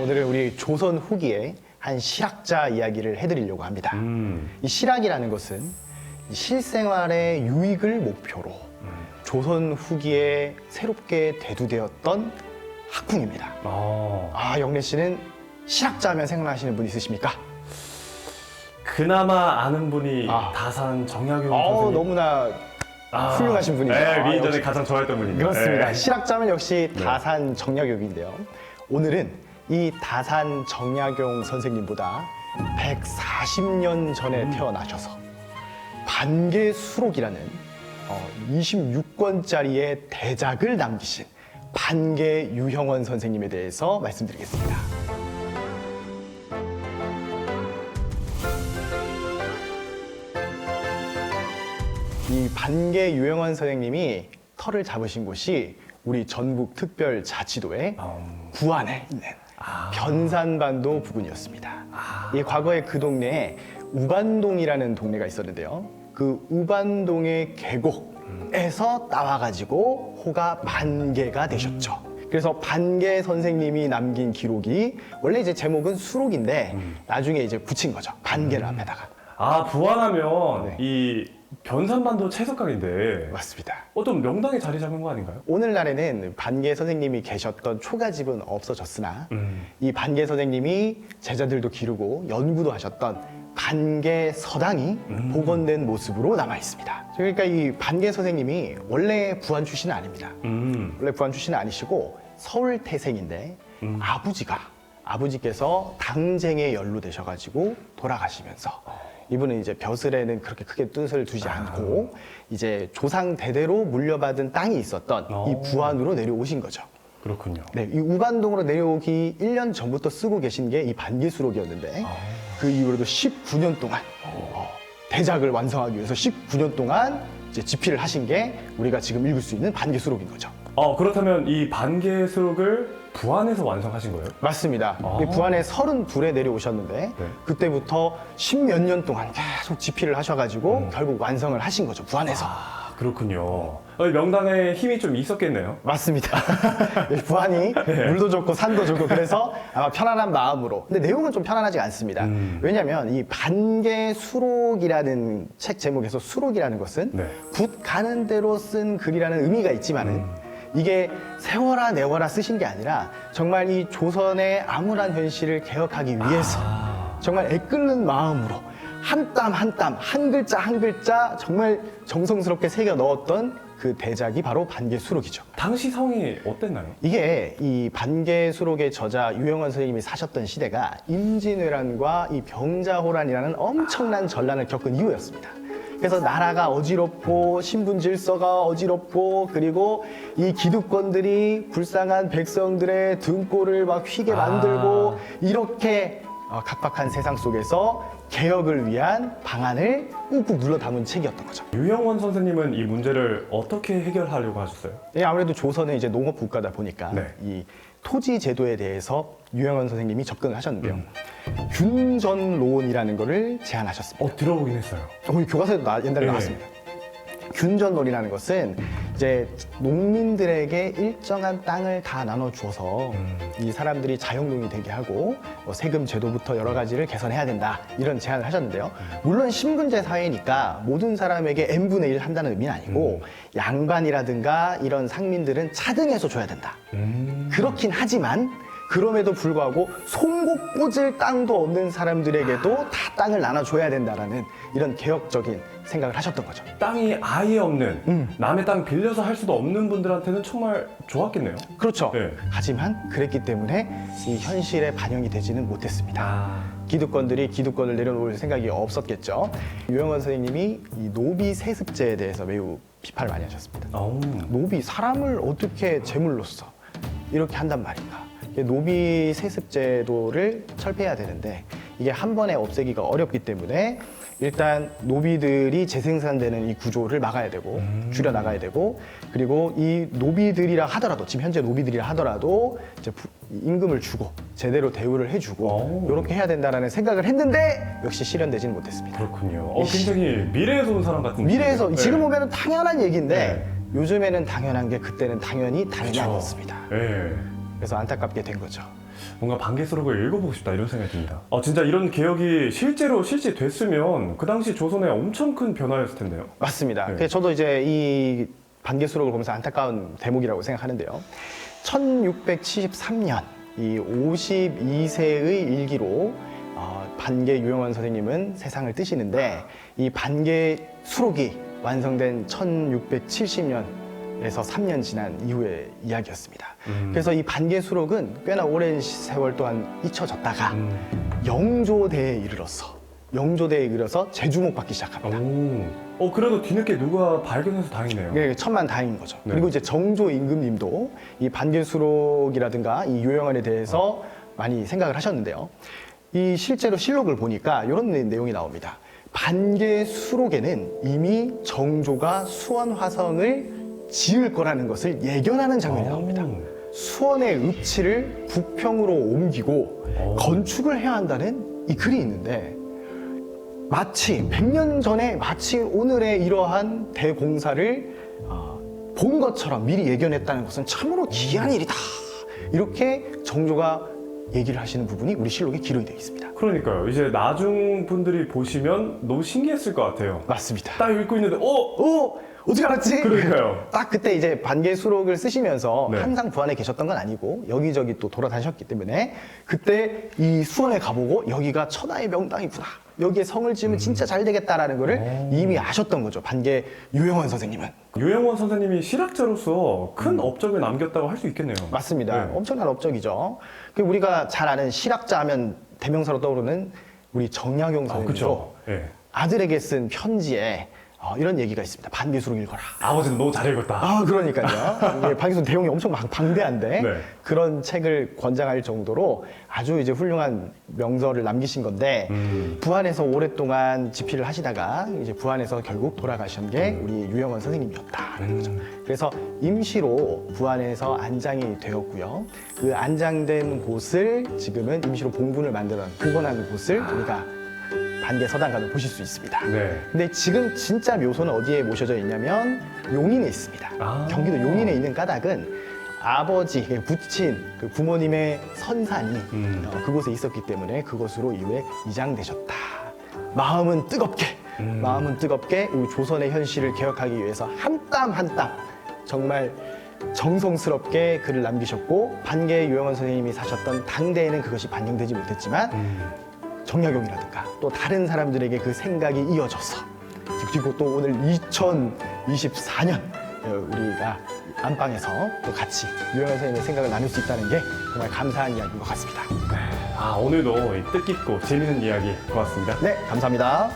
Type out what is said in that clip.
오늘은 우리 조선 후기의 한 실학자 이야기를 해드리려고 합니다. 이 실학이라는 것은 이 실생활의 유익을 목표로 조선 후기에 새롭게 대두되었던 학풍입니다. 영래 씨는 실학자 하면 생각나시는 분 있으십니까? 그나마 아는 분이 다산 정약용 선생님. 너무나 훌륭하신 분이죠. 네, 민전에 역시. 가장 좋아했던 분입니다. 그렇습니다. 네. 실학자면 역시 다산 정약용인데요. 오늘은 이 다산 정약용 선생님보다 140년 전에 태어나셔서 반개수록이라는 26권짜리의 대작을 남기신 반개유형원 선생님에 대해서 말씀드리겠습니다. 이 반개유형원 선생님이 터를 잡으신 곳이 우리 전북특별자치도의 구안에 있는 변산반도 부근이었습니다. 이 과거에 그 동네에 우반동이라는 동네가 있었는데요. 그 우반동의 계곡에서 따와가지고 호가 반개가 되셨죠. 그래서 반개 선생님이 남긴 기록이 원래 이제 제목은 수록인데 나중에 이제 붙인 거죠. 반개를 앞에다가. 부안하면 이 변산반도 채석강인데 맞습니다. 어떤 명당에 자리 잡은 거 아닌가요? 오늘날에는 반개 선생님이 계셨던 초가집은 없어졌으나 이 반개 선생님이 제자들도 기르고 연구도 하셨던 반개 서당이 복원된 모습으로 남아 있습니다. 그러니까 이 반개 선생님이 원래 부안 출신은 아닙니다. 원래 부안 출신은 아니시고 서울 태생인데 아버지께서 당쟁에 연루되셔가지고 돌아가시면서 이분은 이제 벼슬에는 그렇게 크게 뜻을 두지 않고 이제 조상 대대로 물려받은 땅이 있었던 이 부안으로 내려오신 거죠. 그렇군요. 네, 이 우반동으로 내려오기 1년 전부터 쓰고 계신 게 이 반개수록이었는데 그 이후로도 19년 동안 대작을 완성하기 위해서 19년 동안 이제 집필을 하신 게 우리가 지금 읽을 수 있는 반개수록인 거죠. 그렇다면 이 반개수록을 부안에서 완성하신 거예요? 맞습니다. 부안에 32에 내려오셨는데 그때부터 10몇 년 동안 계속 집필을 하셔가지고 결국 완성을 하신 거죠. 부안에서. 그렇군요. 명당에 힘이 좀 있었겠네요. 맞습니다. 부안이 물도 좋고 산도 좋고 그래서 아마 편안한 마음으로. 근데 내용은 좀 편안하지 않습니다. 왜냐하면 이 반개수록이라는 책 제목에서 수록이라는 것은 붓 가는 대로 쓴 글이라는 의미가 있지만은 이게 세워라 내워라 쓰신 게 아니라 정말 이 조선의 암울한 현실을 개혁하기 위해서 정말 애끓는 마음으로 한 땀 한 땀, 한 글자 한 글자 정말 정성스럽게 새겨 넣었던 그 대작이 바로 반개수록이죠. 당시 성이 어땠나요? 이게 이 반개수록의 저자 유형원 선생님이 사셨던 시대가 임진왜란과 이 병자호란이라는 엄청난 전란을 겪은 이후였습니다. 그래서 나라가 어지럽고 신분 질서가 어지럽고 그리고 이 기득권들이 불쌍한 백성들의 등골을 막 휘게 만들고 이렇게 각박한 세상 속에서 개혁을 위한 방안을 꾹꾹 눌러 담은 책이었던 거죠. 유형원 선생님은 이 문제를 어떻게 해결하려고 하셨어요? 아무래도 조선은 이제 농업 국가다 보니까 이 토지 제도에 대해서 유형원 선생님이 접근을 하셨는데요. 균전론이라는 거를 제안하셨습니다. 들어보긴 했어요. 교과서에도 옛날에 나왔습니다. 균전론이라는 것은 이제 농민들에게 일정한 땅을 다 나눠주어서 이 사람들이 자영농이 되게 하고 세금 제도부터 여러 가지를 개선해야 된다 이런 제안을 하셨는데요. 물론 신분제 사회니까 모든 사람에게 n분의 1 한다는 의미는 아니고 양반이라든가 이런 상민들은 차등해서 줘야 된다. 그렇긴 하지만 그럼에도 불구하고 송곳 꽂을 땅도 없는 사람들에게도 다 땅을 나눠줘야 된다라는 이런 개혁적인 생각을 하셨던 거죠. 땅이 아예 없는 남의 땅 빌려서 할 수도 없는 분들한테는 정말 좋았겠네요. 그렇죠. 하지만 그랬기 때문에 이 현실에 반영이 되지는 못했습니다. 기득권들이 기득권을 내려놓을 생각이 없었겠죠. 유형원 선생님이 이 노비 세습제에 대해서 매우 비판을 많이 하셨습니다. 노비, 사람을 어떻게 제물로써 이렇게 한단 말인가. 노비 세습 제도를 철폐해야 되는데 이게 한 번에 없애기가 어렵기 때문에 일단 노비들이 재생산되는 이 구조를 막아야 되고 줄여나가야 되고 그리고 이 노비들이라 하더라도 지금 현재 노비들이라 하더라도 이제 임금을 주고 제대로 대우를 해주고 이렇게 해야 된다라는 생각을 했는데 역시 실현되지는 못했습니다. 그렇군요. 굉장히 미래에서 온 사람 같은 미래에서 지금 보면 당연한 얘기인데 요즘에는 당연한 게 그때는 당연히 아니었습니다. 그래서 안타깝게 된 거죠. 뭔가 반개수록을 읽어보고 싶다 이런 생각이 듭니다. 진짜 이런 개혁이 실제로 실시됐으면 그 당시 조선에 엄청 큰 변화였을 텐데요. 맞습니다. 네. 그래서 저도 이제 이 반개수록을 보면서 안타까운 대목이라고 생각하는데요. 1673년 이 52세의 일기로 반개 유영원 선생님은 세상을 뜨시는데 이 반개수록이 완성된 1670년에서 3년 지난 이후의 이야기였습니다. 그래서 이 반개수록은 꽤나 오랜 세월 동안 잊혀졌다가 영조대에 이르러서 재주목받기 시작합니다. 그래도 뒤늦게 누가 발견해서 다행이네요. 네, 천만다행인 거죠. 네. 그리고 이제 정조 임금님도 이 반개수록이라든가 이 요영원에 대해서 많이 생각을 하셨는데요. 이 실제로 실록을 보니까 이런 내용이 나옵니다. 반개수록에는 이미 정조가 수원 화성을 지을 거라는 것을 예견하는 장면이 나옵니다. 수원의 읍지를 북평으로 옮기고 건축을 해야 한다는 이 글이 있는데 마치 100년 전에 마치 오늘의 이러한 대공사를 본 것처럼 미리 예견했다는 것은 참으로 기이한 일이다. 이렇게 정조가 얘기를 하시는 부분이 우리 실록에 기록이 되어 있습니다. 그러니까요. 이제 나중 분들이 보시면 너무 신기했을 것 같아요. 맞습니다. 딱 읽고 있는데 어떻게 알았지? 그러니까요. 딱 그때 이제 반개수록을 쓰시면서 네. 항상 부안에 계셨던 건 아니고 여기저기 또 돌아다니셨기 때문에 그때 이 수원에 가보고 여기가 천하의 명당이구나. 여기에 성을 지으면 진짜 잘 되겠다라는 거를 이미 아셨던 거죠. 반개 유영원 선생님은. 유영원 선생님이 실학자로서 큰 업적을 남겼다고 할 수 있겠네요. 맞습니다. 네. 엄청난 업적이죠. 우리가 잘 아는 실학자 하면 대명사로 떠오르는 우리 정약용 선생님도 그렇죠. 예. 아들에게 쓴 편지에 이런 얘기가 있습니다. 반개수록 읽어라. 아버지는 너 잘 읽었다. 그러니까요. 이게 반개수록 내용이 엄청 방대한데 네. 그런 책을 권장할 정도로 아주 이제 훌륭한 명서를 남기신 건데 부안에서 오랫동안 집필을 하시다가 이제 부안에서 결국 돌아가신 게 우리 유영원 선생님이었다는 거죠. 그래서 임시로 부안에서 안장이 되었고요. 그 안장된 곳을 지금은 임시로 봉분을 만드는 복원하는 곳을 우리가 반개 서당 가면 보실 수 있습니다. 네. 근데 지금 진짜 묘소는 어디에 모셔져 있냐면 용인에 있습니다. 경기도 용인에 있는 까닭은 아버지, 부친, 그 부모님의 선산이 그곳에 있었기 때문에 그곳으로 이후에 이장되셨다. 마음은 뜨겁게 우리 조선의 현실을 개혁하기 위해서 한 땀 한 땀 정말 정성스럽게 글을 남기셨고 반개 유영원 선생님이 사셨던 당대에는 그것이 반영되지 못했지만 정약용이라든가 또 다른 사람들에게 그 생각이 이어져서 그리고 또 오늘 2024년 우리가 안방에서 또 같이 유영원 선생님의 생각을 나눌 수 있다는 게 정말 감사한 이야기인 것 같습니다. 오늘도 뜻깊고 재미있는 이야기 고맙습니다. 네, 감사합니다.